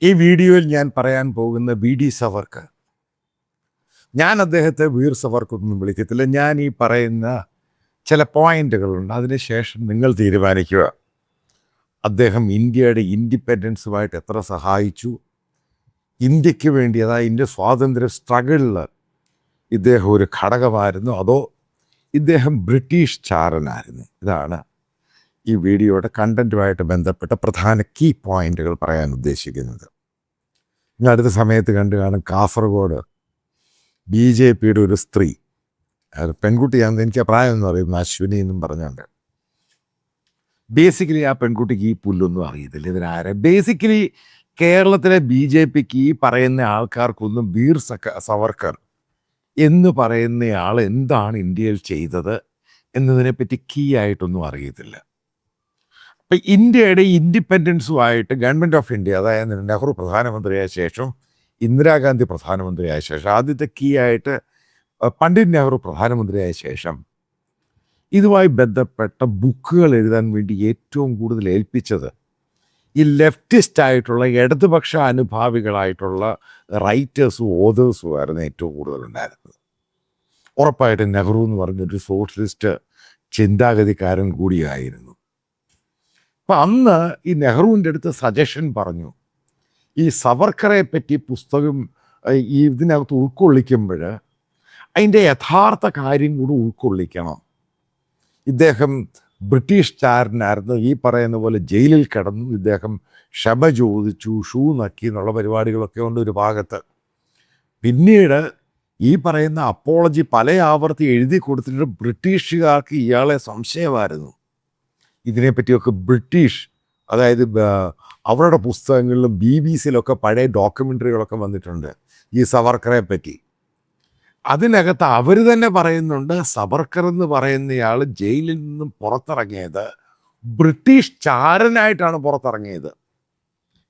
ഈ വീഡിയോയിൽ ഞാൻ പറയാൻ പോകുന്ന വി.ഡി. സവർക്കർ. ഞാൻ അദ്ദേഹത്തെ വീർ സവർക്കർ ഒന്നും വിളിക്കത്തില്ല. ഞാൻ ഈ പറയുന്ന ചില പോയിന്റുകളുണ്ട്, അതിനുശേഷം നിങ്ങൾ തീരുമാനിക്കുക അദ്ദേഹം ഇന്ത്യയുടെ ഇൻഡിപെൻഡൻസുമായിട്ട് എത്ര സഹായിച്ചു, ഇന്ത്യക്ക് വേണ്ടി, അതായത് ഇന്ത്യ സ്വാതന്ത്ര്യ സ്ട്രഗിളിൽ ഇദ്ദേഹം ഒരു ഘടകമായിരുന്നു, അതോ ഇദ്ദേഹം ബ്രിട്ടീഷ് ചാരനായിരുന്നു. ഇതാണ് ഈ വീഡിയോയുടെ കണ്ടൻറ്റുമായിട്ട് ബന്ധപ്പെട്ട പ്രധാന കീ പോയിന്റുകൾ പറയാൻ ഉദ്ദേശിക്കുന്നത്. ഇനി അടുത്ത സമയത്ത് കണ്ടു കാണും കാസർഗോഡ് BJPയുടെ ഒരു സ്ത്രീ, പെൺകുട്ടിയാണെന്ന് എനിക്ക് പ്രായമൊന്നും അറിയുന്നു, അശ്വിനി എന്നും പറഞ്ഞുകൊണ്ട്. ബേസിക്കലി ആ പെൺകുട്ടിക്ക് ഈ പുല്ലൊന്നും അറിയത്തില്ല, ഇതിനാരെ. ബേസിക്കലി കേരളത്തിലെ BJPക്ക് ഈ പറയുന്ന ആൾക്കാർക്കൊന്നും വീർ സവർക്കർ എന്ന് പറയുന്നയാൾ എന്താണ് ഇന്ത്യയിൽ ചെയ്തത് എന്നതിനെപ്പറ്റി കീ ആയിട്ടൊന്നും അറിയത്തില്ല. അപ്പം ഇന്ത്യയുടെ ഇൻഡിപെൻഡൻസുമായിട്ട് ഗവൺമെൻറ് ഓഫ് ഇന്ത്യ, അതായത് നെഹ്റു പ്രധാനമന്ത്രിയായ ശേഷം ഇന്ദിരാഗാന്ധി പ്രധാനമന്ത്രിയായ ശേഷം, ആദ്യത്തെ കീ ആയിട്ട് പണ്ഡിറ്റ് നെഹ്റു പ്രധാനമന്ത്രിയായ ശേഷം ഇതുമായി ബന്ധപ്പെട്ട ബുക്കുകൾ എഴുതാൻ വേണ്ടി ഏറ്റവും കൂടുതൽ ഏൽപ്പിച്ചത് ഈ ലെഫ്റ്റിസ്റ്റ് ആയിട്ടുള്ള ഇടതുപക്ഷ അനുഭാവികളായിട്ടുള്ള റൈറ്റേഴ്സും ഓതേഴ്സും ആയിരുന്നു ഏറ്റവും കൂടുതലുണ്ടായിരുന്നത്. ഉറപ്പായിട്ടും നെഹ്റു എന്ന് പറഞ്ഞൊരു സോഷ്യലിസ്റ്റ് ചിന്താഗതിക്കാരൻ കൂടിയായിരുന്നു. അപ്പം അന്ന് ഈ നെഹ്റുവിൻ്റെ അടുത്ത് സജഷൻ പറഞ്ഞു, ഈ സവർക്കറെ പറ്റി പുസ്തകം ഈ ഇതിനകത്ത് ഉൾക്കൊള്ളിക്കുമ്പോൾ അതിൻ്റെ യഥാർത്ഥ കാര്യം കൂടി ഉൾക്കൊള്ളിക്കണം. ഇദ്ദേഹം ബ്രിട്ടീഷ് ചാരനായിരുന്നു, ഈ പറയുന്ന പോലെ ജയിലിൽ കിടന്നു, ഇദ്ദേഹം ക്ഷമ ചോദിച്ചു, ഷൂ നക്കി എന്നുള്ള പരിപാടികളൊക്കെ ഉണ്ട് ഒരു ഭാഗത്ത്. പിന്നീട് ഈ പറയുന്ന അപ്പോളജി പല ആവർത്തി എഴുതി കൊടുത്തിട്ട് ബ്രിട്ടീഷുകാർക്ക് ഇയാളെ സംശയമായിരുന്നു. ഇതിനെപ്പറ്റിയൊക്കെ ബ്രിട്ടീഷ്, അതായത് അവരുടെ പുസ്തകങ്ങളിലും BBC-യിലൊക്കെ പഴയ ഡോക്യുമെൻ്ററികളൊക്കെ വന്നിട്ടുണ്ട് ഈ സവർക്കറെ പറ്റി. അതിനകത്ത് അവർ തന്നെ പറയുന്നുണ്ട്, സവർക്കർ എന്ന് പറയുന്നയാൾ ജയിലിൽ നിന്നും പുറത്തിറങ്ങിയത് ബ്രിട്ടീഷ് ചാരനായിട്ടാണ് പുറത്തിറങ്ങിയത്.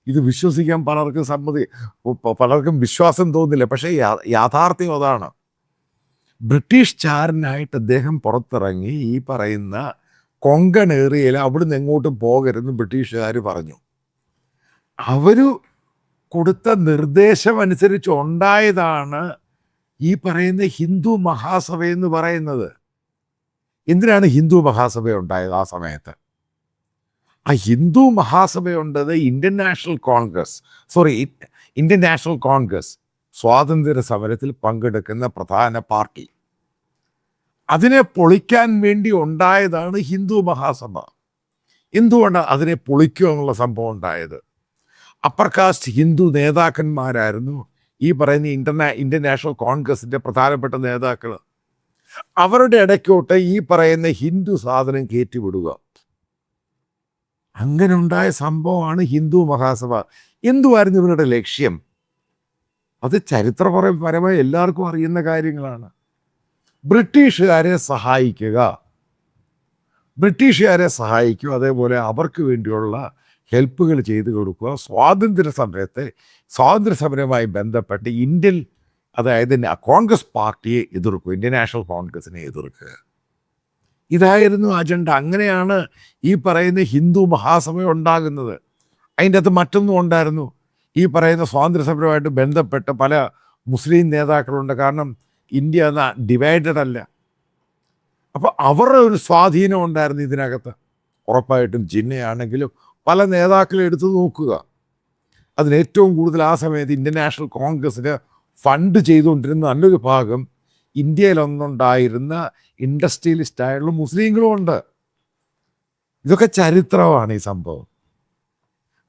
ഇത് വിശ്വസിക്കാൻ പലർക്കും വിശ്വാസം തോന്നില്ല, പക്ഷേ യാഥാർത്ഥ്യം അതാണ്. ബ്രിട്ടീഷ് ചാരനായിട്ട് അദ്ദേഹം പുറത്തിറങ്ങി ഈ പറയുന്ന കൊങ്കൺ ഏറിയയിൽ അവിടുന്ന് എങ്ങോട്ടും പോകരുതെന്ന് ബ്രിട്ടീഷുകാർ പറഞ്ഞു. അവർ കൊടുത്ത നിർദ്ദേശം അനുസരിച്ച് ഉണ്ടായതാണ് ഈ പറയുന്ന ഹിന്ദു മഹാസഭ എന്ന് പറയുന്നത്. എന്തിനാണ് ഹിന്ദു മഹാസഭ ഉണ്ടായത് ആ സമയത്ത്? ആ ഹിന്ദു മഹാസഭ ഉണ്ടത് ഇന്ത്യൻ നാഷണൽ കോൺഗ്രസ് സ്വാതന്ത്ര്യ സമരത്തിൽ പങ്കെടുക്കുന്ന പ്രധാന പാർട്ടി. അതിനെ പൊളിക്കാൻ വേണ്ടി ഉണ്ടായതാണ് ഹിന്ദു മഹാസഭ. എന്തുകൊണ്ടാണ് അതിനെ പൊളിക്കുക എന്നുള്ള സംഭവം ഉണ്ടായത്? അപ്പർ കാസ്റ്റ് ഹിന്ദു നേതാക്കന്മാരായിരുന്നു ഈ പറയുന്ന ഇന്ത്യൻ നാഷണൽ കോൺഗ്രസിൻ്റെ പ്രധാനപ്പെട്ട നേതാക്കൾ. അവരുടെ ഇടയ്ക്കോട്ട് ഈ പറയുന്ന ഹിന്ദു സാധനം കയറ്റിവിടുക, അങ്ങനെ ഉണ്ടായ സംഭവമാണ് ഹിന്ദു മഹാസഭ. എന്തുവായിരുന്നു ഇവരുടെ ലക്ഷ്യം? അത് ചരിത്രപരമായി എല്ലാവർക്കും അറിയുന്ന കാര്യങ്ങളാണ്. ബ്രിട്ടീഷുകാരെ സഹായിക്കുക, അതേപോലെ അവർക്ക് വേണ്ടിയുള്ള ഹെൽപ്പുകൾ ചെയ്തു കൊടുക്കുക, സ്വാതന്ത്ര്യ സമരവുമായി ബന്ധപ്പെട്ട് ഇന്ത്യൻ, അതായത് കോൺഗ്രസ് പാർട്ടിയെ എതിർക്കുക, ഇന്ത്യൻ നാഷണൽ കോൺഗ്രസിനെ എതിർക്കുക. ഇതായിരുന്നു അജണ്ട. അങ്ങനെയാണ് ഈ പറയുന്ന ഹിന്ദു മഹാസഭ ഉണ്ടാകുന്നത്. അതിൻ്റെ അകത്ത് മറ്റൊന്നും ഉണ്ടായിരുന്നു. ഈ പറയുന്ന സ്വാതന്ത്ര്യ സമരവുമായിട്ട് ബന്ധപ്പെട്ട് പല മുസ്ലിം നേതാക്കളുണ്ട്, കാരണം ഇന്ത്യ എന്ന ഡിവൈഡഡ് അല്ല. അപ്പോൾ അവരുടെ ഒരു സ്വാധീനം ഉണ്ടായിരുന്നു ഇതിനകത്ത്. ഉറപ്പായിട്ടും ജിന്നയാണെങ്കിലും പല നേതാക്കളെ എടുത്തു നോക്കുക. അതിന് ഏറ്റവും കൂടുതൽ ആ സമയത്ത് ഇന്ത്യൻ നാഷണൽ കോൺഗ്രസ്സിന് ഫണ്ട് ചെയ്തുകൊണ്ടിരുന്ന നല്ലൊരു ഭാഗം ഇന്ത്യയിലൊന്നുണ്ടായിരുന്ന ഇൻഡസ്ട്രിയലിസ്റ്റായുള്ള മുസ്ലിങ്ങളും ഉണ്ട്. ഇതൊക്കെ ചരിത്രമാണ് ഈ സംഭവം.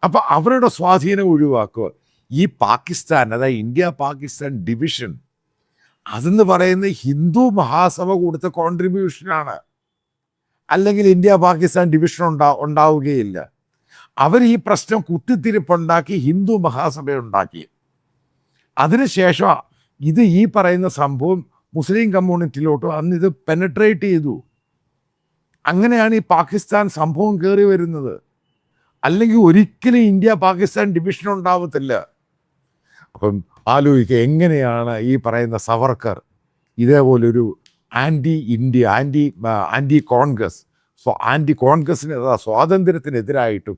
അപ്പോൾ അവരുടെ സ്വാധീനം ഒഴിവാക്കുക. ഈ പാകിസ്ഥാൻ, അതായത് ഇന്ത്യ പാകിസ്ഥാൻ ഡിവിഷൻ, അതെന്ന് പറയുന്നത് ഹിന്ദു മഹാസഭ കൊടുത്ത കോൺട്രിബ്യൂഷനാണ്. അല്ലെങ്കിൽ ഇന്ത്യ പാകിസ്ഥാൻ ഡിവിഷൻ ഉണ്ടാവുകയില്ല. അവർ ഈ പ്രശ്നം കുത്തിത്തിരിപ്പുണ്ടാക്കി ഹിന്ദു മഹാസഭ ഉണ്ടാക്കി. അതിനുശേഷം ഇത് ഈ പറയുന്ന സംഭവം മുസ്ലിം കമ്മ്യൂണിറ്റിയിലോട്ട് അന്ന് ഇത് പെനട്രേറ്റ് ചെയ്തു. അങ്ങനെയാണ് ഈ പാകിസ്ഥാൻ സംഭവം കയറി വരുന്നത്. അല്ലെങ്കിൽ ഒരിക്കലും ഇന്ത്യ പാകിസ്ഥാൻ ഡിവിഷൻ ഉണ്ടാവത്തില്ല. അപ്പം ആലോചിക്കുക, എങ്ങനെയാണ് ഈ പറയുന്ന സവർക്കർ ഇതേപോലൊരു ആൻറ്റി കോൺഗ്രസിന് സ്വാതന്ത്ര്യത്തിനെതിരായിട്ടും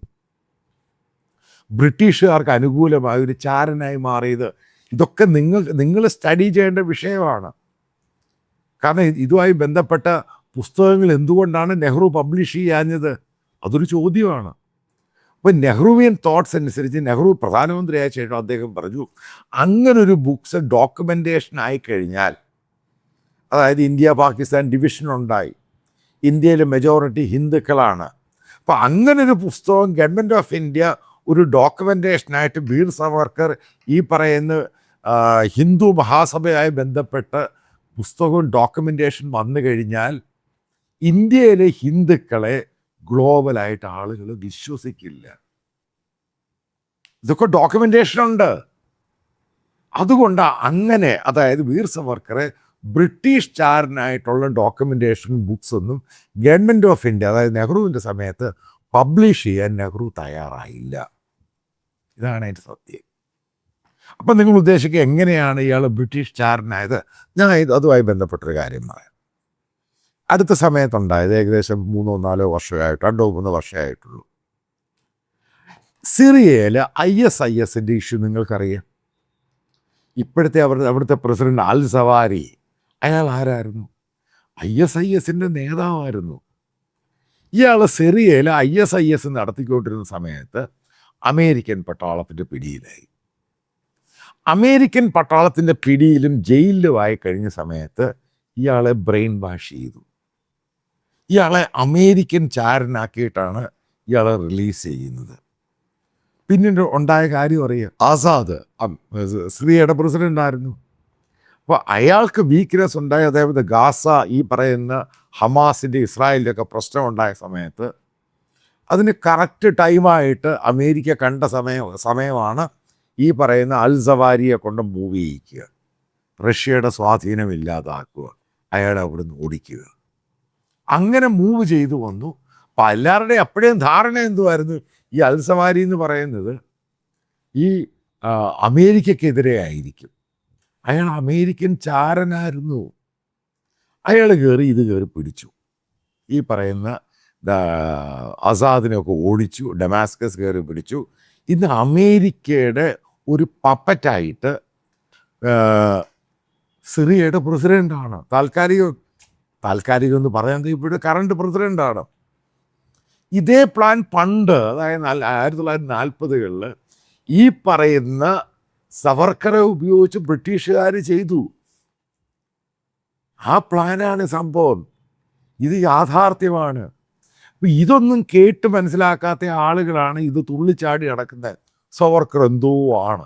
ബ്രിട്ടീഷുകാർക്ക് അനുകൂലമായ ഒരു ചാരനായി മാറിയത്, ഇതൊക്കെ നിങ്ങൾ സ്റ്റഡി ചെയ്യേണ്ട വിഷയമാണ്. കാരണം ഇതുമായി ബന്ധപ്പെട്ട പുസ്തകങ്ങൾ എന്തുകൊണ്ടാണ് നെഹ്റു പബ്ലിഷ് ചെയ്യാഞ്ഞത്? അതൊരു ചോദ്യമാണ്. അപ്പോൾ നെഹ്റുവിയൻ തോട്ട്സ് അനുസരിച്ച് നെഹ്റു പ്രധാനമന്ത്രിയായ ശേഷം അദ്ദേഹം പറഞ്ഞു, അങ്ങനൊരു ബുക്സ് ഡോക്യുമെൻറ്റേഷൻ ആയിക്കഴിഞ്ഞാൽ, അതായത് ഇന്ത്യ പാകിസ്ഥാൻ ഡിവിഷൻ ഉണ്ടായി, ഇന്ത്യയിലെ മെജോറിറ്റി ഹിന്ദുക്കളാണ്, അപ്പോൾ അങ്ങനൊരു പുസ്തകം ഗവൺമെൻറ് ഓഫ് ഇന്ത്യ ഒരു ഡോക്യുമെൻറ്റേഷനായിട്ട് വീർ സവർക്കർ ഈ പറയുന്ന ഹിന്ദു മഹാസഭയായി ബന്ധപ്പെട്ട് പുസ്തകവും ഡോക്യുമെൻറ്റേഷൻ വന്നു കഴിഞ്ഞാൽ ഇന്ത്യയിലെ ഹിന്ദുക്കളെ ഗ്ലോബലായിട്ട് ആളുകൾ വിശ്വസിക്കില്ല. ഇതൊക്കെ ഡോക്യുമെൻറ്റേഷൻ ഉണ്ട്. അതുകൊണ്ട് അങ്ങനെ, അതായത് വീർ സവർക്കറെ ബ്രിട്ടീഷ് ചാരനായിട്ടുള്ള ഡോക്യുമെൻറ്റേഷൻ ബുക്സ് ഒന്നും ഗവൺമെൻറ് ഓഫ് ഇന്ത്യ, അതായത് നെഹ്റുവിൻ്റെ സമയത്ത് പബ്ലിഷ് ചെയ്യാൻ നെഹ്റു തയ്യാറായില്ല. ഇതാണ് അതിൻ്റെ സത്യം. അപ്പം നിങ്ങൾ ഉദ്ദേശിക്കുക എങ്ങനെയാണ് ഇയാൾ ബ്രിട്ടീഷ് ചാരനായത്? ഞാൻ അതുമായി ബന്ധപ്പെട്ടൊരു കാര്യം പറയാം. അടുത്ത സമയത്തുണ്ടായത് ഏകദേശം 3-4 വർഷമായിട്ട്, 2-3 വർഷമായിട്ടുള്ളൂ. സിറിയയിൽ ISISൻ്റെ ഇഷ്യൂ നിങ്ങൾക്കറിയാം. ഇപ്പോഴത്തെ അവിടുത്തെ പ്രസിഡന്റ് അൽ സവാരി, അയാൾ ആരായിരുന്നു? ISISൻ്റെ നേതാവായിരുന്നു. ഇയാൾ സിറിയയിൽ ISIS നടത്തിക്കൊണ്ടിരുന്ന സമയത്ത് അമേരിക്കൻ പട്ടാളത്തിൻ്റെ പിടിയിലായി. അമേരിക്കൻ പട്ടാളത്തിൻ്റെ പിടിയിലും ജയിലിലുമായി കഴിഞ്ഞ സമയത്ത് ഇയാളെ ബ്രെയിൻ വാഷ് ചെയ്തു. ഇയാളെ അമേരിക്കൻ ചാരനാക്കിയിട്ടാണ് ഇയാളെ റിലീസ് ചെയ്യുന്നത്. പിന്നീട് ഉണ്ടായ കാര്യം അറിയാം. ആസാദ് സിറിയയുടെ പ്രസിഡൻ്റായിരുന്നു. അപ്പോൾ അയാൾക്ക് വീക്ക്നെസ് ഉണ്ടായ, അതേപോലെ ഗാസ ഈ പറയുന്ന ഹമാസിൻ്റെ ഇസ്രായേലിൻ്റെ ഒക്കെ പ്രശ്നം ഉണ്ടായ സമയത്ത് അതിന് കറക്റ്റ് ടൈമായിട്ട് അമേരിക്ക കണ്ട സമയമാണ് ഈ പറയുന്ന അൽ സവാരിയെ കൊണ്ട് മൂവ് ചെയ്യിക്കുക, റഷ്യയുടെ സ്വാധീനം ഇല്ലാതാക്കുക, അയാളെ അവിടുന്ന് ഓടിക്കുക. അങ്ങനെ മൂവ് ചെയ്തു വന്നു. അപ്പം എല്ലാവരുടെയും അപ്പോഴേയും ധാരണ എന്തുമായിരുന്നു? ഈ അൽ സവാരി എന്ന് പറയുന്നത് ഈ അമേരിക്കക്കെതിരെ ആയിരിക്കും. അയാൾ അമേരിക്കൻ ചാരനായിരുന്നു. അയാൾ ഇത് കയറി പിടിച്ചു. ഈ പറയുന്ന ആസാദിനെയൊക്കെ ഓടിച്ചു, ഡമാസ്കസ് കയറി പിടിച്ചു. ഇന്ന് അമേരിക്കയുടെ ഒരു പപ്പറ്റായിട്ട് സിറിയയുടെ പ്രസിഡൻ്റാണ്. താൽക്കാലികം എന്ന് പറയാൻ ഇപ്പോഴും കറണ്ട് പ്രസിഡൻ്റാണ്. ഇതേ പ്ലാൻ പണ്ട്, അതായത് 1940-കളിൽ ഈ പറയുന്ന സവർക്കറെ ഉപയോഗിച്ച് ബ്രിട്ടീഷുകാർ ചെയ്തു. ആ പ്ലാനാണ് സംഭവം. ഇത് യാഥാർത്ഥ്യമാണ്. അപ്പം ഇതൊന്നും കേട്ട് മനസ്സിലാക്കാത്ത ആളുകളാണ് ഇത് തുള്ളിച്ചാടി നടക്കുന്നത്. സവർക്കർ എന്തോ ആണ്,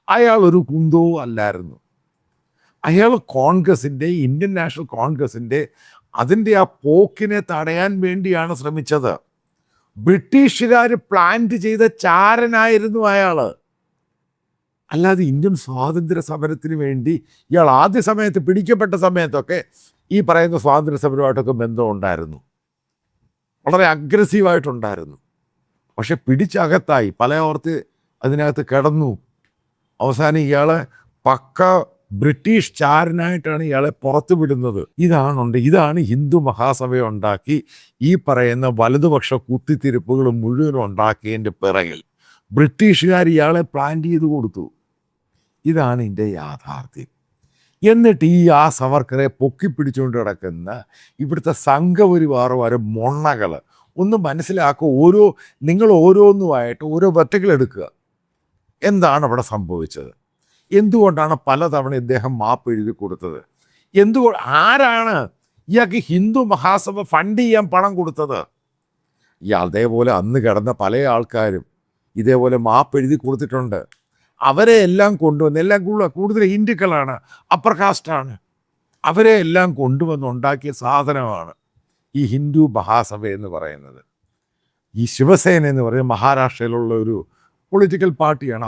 അയാൾ ഒരു കുന്തോ അല്ലായിരുന്നു. അയാൾ കോൺഗ്രസിൻ്റെ, ഇന്ത്യൻ നാഷണൽ കോൺഗ്രസിൻ്റെ അതിൻ്റെ ആ പോക്കിനെ തടയാൻ വേണ്ടിയാണ് ശ്രമിച്ചത്. ബ്രിട്ടീഷുകാർ പ്ലാന്റ് ചെയ്ത ചാരനായിരുന്നു അയാൾ. അല്ലാതെ ഇന്ത്യൻ സ്വാതന്ത്ര്യ സമരത്തിന് വേണ്ടി ഇയാൾ ആദ്യ സമയത്ത് പിടിക്കപ്പെട്ട സമയത്തൊക്കെ ഈ പറയുന്ന സ്വാതന്ത്ര്യ സമരമായിട്ടൊക്കെ ബന്ധമുണ്ടായിരുന്നു, വളരെ അഗ്രസീവായിട്ടുണ്ടായിരുന്നു. പക്ഷെ പിടിച്ചകത്തായി, പലയോർത്ത് അതിനകത്ത് കിടന്നു. അവസാനം ഇയാളെ പക്ക ബ്രിട്ടീഷ് ചാരനായിട്ടാണ് ഇയാളെ പുറത്തു വിടുന്നത്. ഇതാണ് ഹിന്ദു മഹാസഭ ഉണ്ടാക്കി ഈ പറയുന്ന വലതുപക്ഷ കുത്തിത്തിരിപ്പുകൾ മുഴുവനും ഉണ്ടാക്കിയതിൻ്റെ പിറകിൽ ബ്രിട്ടീഷുകാർ ഇയാളെ പ്ലാൻ ചെയ്ത് കൊടുത്തു. ഇതാണ് ഇതിൻ്റെ യാഥാർത്ഥ്യം. എന്നിട്ട് ആ സവർക്കറെ പൊക്കിപ്പിടിച്ചുകൊണ്ട് കിടക്കുന്ന ഇവിടുത്തെ സംഘപരിവാർ മൊണ്ണകൾ ഒന്ന് മനസ്സിലാക്കുക. നിങ്ങൾ ഓരോന്നുമായിട്ട് ഓരോ വെറ്റകളെടുക്കുക. എന്താണ് അവിടെ സംഭവിച്ചത്? എന്തുകൊണ്ടാണ് പലതവണ ഇദ്ദേഹം മാപ്പ് എഴുതി കൊടുത്തത്? ആരാണ് ഇയാൾക്ക് ഹിന്ദു മഹാസഭ ഫണ്ട് ചെയ്യാൻ പണം കൊടുത്തത്? അതേപോലെ അന്ന് കിടന്ന പല ആൾക്കാരും ഇതേപോലെ മാപ്പ് എഴുതി കൊടുത്തിട്ടുണ്ട്. അവരെ എല്ലാം കൊണ്ടുവന്ന്, എല്ലാം കൂടുതൽ ഹിന്ദുക്കളാണ്, അപ്പർ കാസ്റ്റാണ്, അവരെ എല്ലാം കൊണ്ടുവന്ന് ഉണ്ടാക്കിയ സാധനമാണ് ഈ ഹിന്ദു മഹാസഭ എന്ന് പറയുന്നത്. ഈ ശിവസേന എന്ന് പറയുന്നത് മഹാരാഷ്ട്രയിലുള്ള ഒരു പൊളിറ്റിക്കൽ പാർട്ടിയാണ്.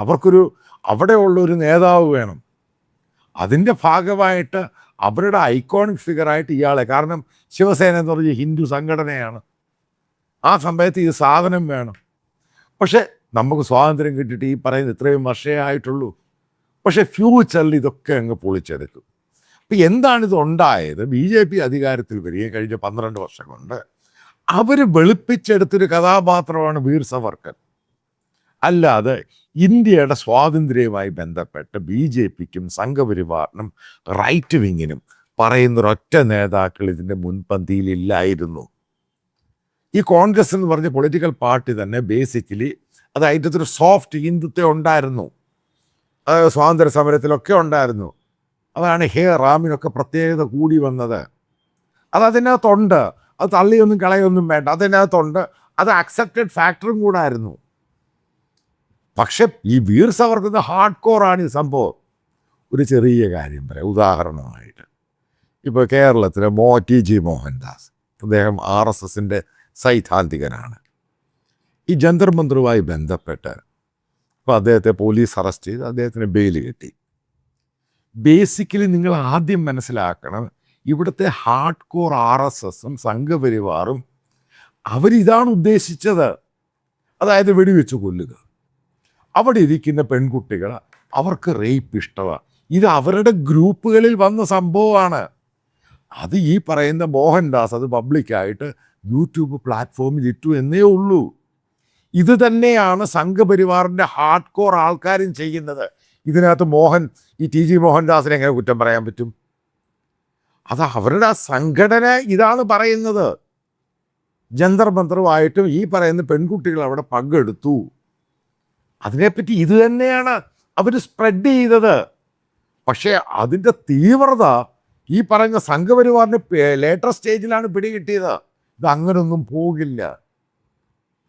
അവിടെയുള്ളൊരു നേതാവ് വേണം. അതിൻ്റെ ഭാഗമായിട്ട് അവരുടെ ഐക്കോണിക് ഫിഗറായിട്ട് ഇയാളെ, കാരണം ശിവസേന എന്ന് പറഞ്ഞ ഹിന്ദു സംഘടനയാണ്, ആ സമയത്ത് ഈ സാധനം വേണം. പക്ഷേ നമുക്ക് സ്വാതന്ത്ര്യം കിട്ടിയിട്ട് ഈ പറയുന്നത് ഇത്രയും വർഷമേ ആയിട്ടുള്ളൂ. പക്ഷേ ഫ്യൂച്ചറിൽ ഇതൊക്കെ അങ്ങ് പൊളിച്ചെടുക്കും. അപ്പം എന്താണിത് ഉണ്ടായത്? BJP അധികാരത്തിൽ വരികയും കഴിഞ്ഞ 12 വർഷം കൊണ്ട് അവർ വെളുപ്പിച്ചെടുത്തൊരു കഥാപാത്രമാണ് വീർ സവർക്കർ. അല്ലാതെ ഇന്ത്യയുടെ സ്വാതന്ത്ര്യവുമായി ബന്ധപ്പെട്ട് ബി ജെ പിക്കും സംഘപരിവാറിനും റൈറ്റ് വിങ്ങിനും പറയുന്നൊരൊറ്റ നേതാക്കൾ ഇതിൻ്റെ മുൻപന്തിയിലില്ലായിരുന്നു. ഈ കോൺഗ്രസ് എന്ന് പറഞ്ഞ പൊളിറ്റിക്കൽ പാർട്ടി തന്നെ ബേസിക്കലി അത് അതിൻ്റെ ഒരു സോഫ്റ്റ് ഹിന്ദുത്വം ഉണ്ടായിരുന്നു, സ്വാതന്ത്ര്യ സമരത്തിലൊക്കെ ഉണ്ടായിരുന്നു. അതാണ് ഹേ റാമിനൊക്കെ പ്രത്യേകത കൂടി വന്നത്. അതിനകത്തുണ്ട്, അത് തള്ളിയൊന്നും കളയൊന്നും വേണ്ട, അതിനകത്തുണ്ട്, അത് അക്സെപ്റ്റഡ് ഫാക്ടറും കൂടായിരുന്നു. പക്ഷെ ഈ വീർ സവർക്കർ ഹാർഡ് കോറാണ് ഈ സംഭവം. ഒരു ചെറിയ കാര്യം പറയാം ഉദാഹരണമായിട്ട്. ഇപ്പോൾ കേരളത്തിലെ ടി.ജി. മോഹൻദാസ്, അദ്ദേഹം RSSൻ്റെ സൈദ്ധാന്തികനാണ്. ഈ ജന്തർ മന്ദറുമായി ബന്ധപ്പെട്ട് ഇപ്പോൾ അദ്ദേഹത്തെ പോലീസ് അറസ്റ്റ് ചെയ്ത് അദ്ദേഹത്തിന് ബെയിൽ കിട്ടി. ബേസിക്കലി നിങ്ങൾ ആദ്യം മനസ്സിലാക്കണം, ഇവിടുത്തെ ഹാർഡ് കോർ RSSും സംഘപരിവാറും അവരിതാണ് ഉദ്ദേശിച്ചത്. അതായത് വെടിവെച്ച് കൊല്ലുക, അവിടെ ഇരിക്കുന്ന പെൺകുട്ടികൾ അവർക്ക് റേപ്പ് ഇഷ്ടമാണ്. ഇത് അവരുടെ ഗ്രൂപ്പുകളിൽ വന്ന സംഭവമാണ്. അത് ഈ പറയുന്ന മോഹൻദാസ് അത് പബ്ലിക്കായിട്ട് യൂട്യൂബ് പ്ലാറ്റ്ഫോമിൽ ഇട്ടു എന്നേ ഉള്ളൂ. ഇത് തന്നെയാണ് സംഘപരിവാറിൻ്റെ ഹാർഡ് കോർ ആൾക്കാരും ചെയ്യുന്നത്. ഇതിനകത്ത് ഈ ടി.ജി. മോഹൻദാസിനെ എങ്ങനെ കുറ്റം പറയാൻ പറ്റും? അത് അവരുടെ ആ സംഘടന ഇതാണ് പറയുന്നത്. ജന്തർ മന്ത്രവുമായിട്ടും ഈ പറയുന്ന പെൺകുട്ടികൾ അവിടെ പങ്കെടുത്തു. അതിനെപ്പറ്റി ഇത് തന്നെയാണ് അവർ സ്പ്രെഡ് ചെയ്തത്. പക്ഷേ അതിൻ്റെ തീവ്രത ഈ പറയുന്ന സംഘപരിവാറിൻ്റെ ലേറ്റർ സ്റ്റേജിലാണ് പിടികിട്ടിയത്. ഇത് അങ്ങനൊന്നും പോകില്ല.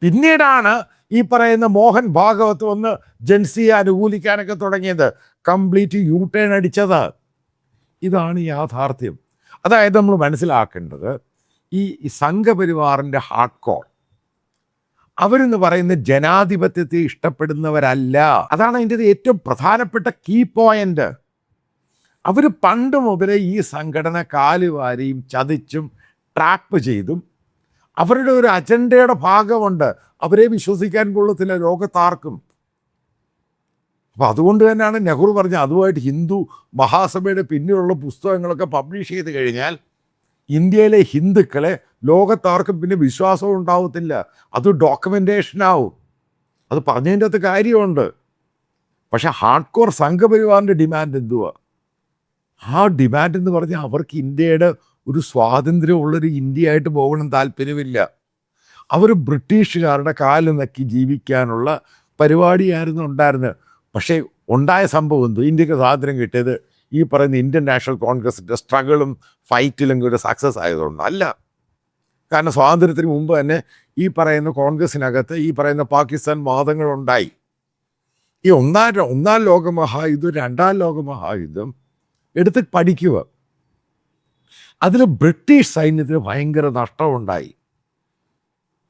പിന്നീടാണ് ഈ പറയുന്ന മോഹൻ ഭാഗവത് വന്ന് ജൻസിയെ അനുകൂലിക്കാനൊക്കെ തുടങ്ങിയത്, കംപ്ലീറ്റ് യൂടേൺ അടിച്ചത്. ഇതാണ് യാഥാർത്ഥ്യം. അതായത് നമ്മൾ മനസ്സിലാക്കേണ്ടത്, ഈ സംഘപരിവാറിൻ്റെ ഹാർഡ് കോർ അവരെന്ന് പറയുന്ന ജനാധിപത്യത്തെ ഇഷ്ടപ്പെടുന്നവരല്ല. അതാണ് അതിൻ്റെ ഏറ്റവും പ്രധാനപ്പെട്ട കീ പോയിന്റ്. അവർ പണ്ട് മുതലേ ഈ സംഘടന കാലുവാരിയും ചതിച്ചും ട്രാപ്പ് ചെയ്തും അവരുടെ ഒരു അജണ്ടയുടെ ഭാഗമുണ്ട്. അവരെ വിശ്വസിക്കാൻ കൊള്ളത്തില്ല ലോകത്താർക്കും. അപ്പോൾ അതുകൊണ്ട് തന്നെയാണ് നെഹ്റു പറഞ്ഞ അതുമായിട്ട് ഹിന്ദു മഹാസഭയുടെ പിന്നിലുള്ള പുസ്തകങ്ങളൊക്കെ പബ്ലിഷ് ചെയ്ത് കഴിഞ്ഞാൽ ഇന്ത്യയിലെ ഹിന്ദുക്കളെ ലോകത്താർക്കും പിന്നെ വിശ്വാസവും ഉണ്ടാവത്തില്ല. അത് ഡോക്യുമെൻറ്റേഷനാവും. അത് പറഞ്ഞതിൻ്റെ അകത്ത് കാര്യമുണ്ട്. പക്ഷെ ഹാർഡ് കോർ സംഘപരിവാറിൻ്റെ ഡിമാൻഡ് എന്തുവാ? ആ ഡിമാൻഡ് എന്ന് പറഞ്ഞാൽ അവർക്ക് ഇന്ത്യയുടെ ഒരു സ്വാതന്ത്ര്യമുള്ളൊരു ഇന്ത്യയായിട്ട് പോകണം താല്പര്യമില്ല. അവർ ബ്രിട്ടീഷുകാരുടെ കാല് നക്കി ജീവിക്കാനുള്ള പരിപാടിയായിരുന്നു ഉണ്ടായിരുന്നത്. പക്ഷേ ഉണ്ടായ സംഭവം എന്തോ, ഇന്ത്യക്ക് സ്വാതന്ത്ര്യം കിട്ടിയത് ഈ പറയുന്ന ഇന്ത്യൻ നാഷണൽ കോൺഗ്രസിൻ്റെ സ്ട്രഗിളും ഫൈറ്റിലും കൂടെ സക്സസ് ആയതുകൊണ്ട് അല്ല. കാരണം സ്വാതന്ത്ര്യത്തിന് മുമ്പ് തന്നെ ഈ പറയുന്ന കോൺഗ്രസിനകത്ത് ഈ പറയുന്ന പാകിസ്ഥാൻ വാദങ്ങളുണ്ടായി. ഈ ഒന്നാം ലോകമഹായുദ്ധം, രണ്ടാം ലോകമഹായുദ്ധം എടുത്ത് പഠിക്കുക. അതിൽ ബ്രിട്ടീഷ് സൈന്യത്തിന് ഭയങ്കര നഷ്ടമുണ്ടായി.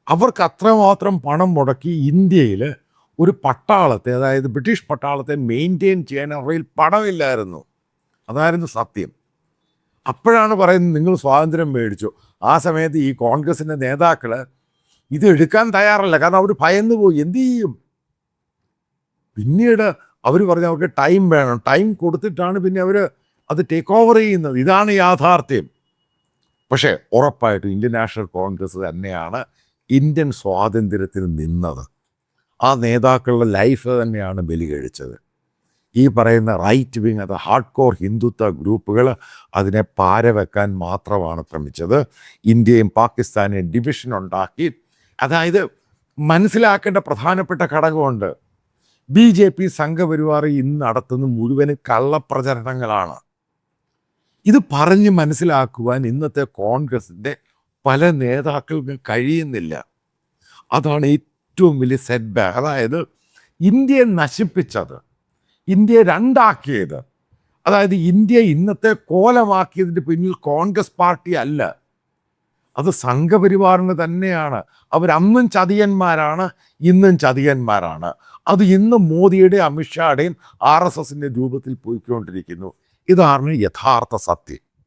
അവർക്ക് അത്രമാത്രം പണം മുടക്കി ഇന്ത്യയിൽ ഒരു പട്ടാളത്തെ, അതായത് ബ്രിട്ടീഷ് പട്ടാളത്തെ മെയിൻറ്റെയിൻ ചെയ്യാൻ അവയിൽ പണമില്ലായിരുന്നു. അതായിരുന്നു സത്യം. അപ്പോഴാണ് പറയുന്നത് നിങ്ങൾ സ്വാതന്ത്ര്യം മേടിച്ചു. ആ സമയത്ത് ഈ കോൺഗ്രസിൻ്റെ നേതാക്കൾ ഇത് എടുക്കാൻ തയ്യാറല്ല. കാരണം അവർ ഭയന്നു പോയി. എന്തു ചെയ്യും? പിന്നീട് അവർ പറഞ്ഞ് അവർക്ക് ടൈം വേണം. ടൈം കൊടുത്തിട്ടാണ് പിന്നെ അവർ അത് ടേക്ക് ഓവർ ചെയ്യുന്നത്. ഇതാണ് യാഥാർത്ഥ്യം. പക്ഷേ ഉറപ്പായിട്ടും ഇന്ത്യൻ നാഷണൽ കോൺഗ്രസ് തന്നെയാണ് ഇന്ത്യൻ സ്വാതന്ത്ര്യത്തിന് നിന്നത്. ആ നേതാക്കളുടെ ലൈഫ് തന്നെയാണ് ബലി കഴിച്ചത്. ഈ പറയുന്ന റൈറ്റ് വിങ്, അത് ഹാർഡ് കോർ ഹിന്ദുത്വ ഗ്രൂപ്പുകൾ അതിനെ പാരവെക്കാൻ മാത്രമാണ് ശ്രമിച്ചത്. ഇന്ത്യയും പാകിസ്ഥാനെയും ഡിവിഷൻ ഉണ്ടാക്കി. അതായത് മനസ്സിലാക്കേണ്ട പ്രധാനപ്പെട്ട ഘടകമുണ്ട്. BJP സംഘപരിവാർ ഇന്ന് നടത്തുന്ന മുഴുവനും കള്ളപ്രചരണങ്ങളാണ്. ഇത് പറഞ്ഞ് മനസ്സിലാക്കുവാൻ ഇന്നത്തെ കോൺഗ്രസിൻ്റെ പല നേതാക്കൾക്കും കഴിയുന്നില്ല. അതാണ് ഏറ്റവും വലിയ സെറ്റ് ബാക്ക്. അതായത് ഇന്ത്യയെ നശിപ്പിച്ചത്, ഇന്ത്യയെ രണ്ടാക്കിയത്, അതായത് ഇന്ത്യ ഇന്നത്തെ കോലമാക്കിയതിൻ്റെ പിന്നിൽ കോൺഗ്രസ് പാർട്ടി അല്ല, അത് സംഘപരിവാറിന് തന്നെയാണ്. അവരന്നും ചതിയന്മാരാണ്, ഇന്നും ചതിയന്മാരാണ്. അത് ഇന്നും മോദിയുടെയും അമിത്ഷായുടെയും RSSൻ്റെ രൂപത്തിൽ പോയിക്കൊണ്ടിരിക്കുന്നു. ഇതാണ് യഥാർത്ഥ സത്യം.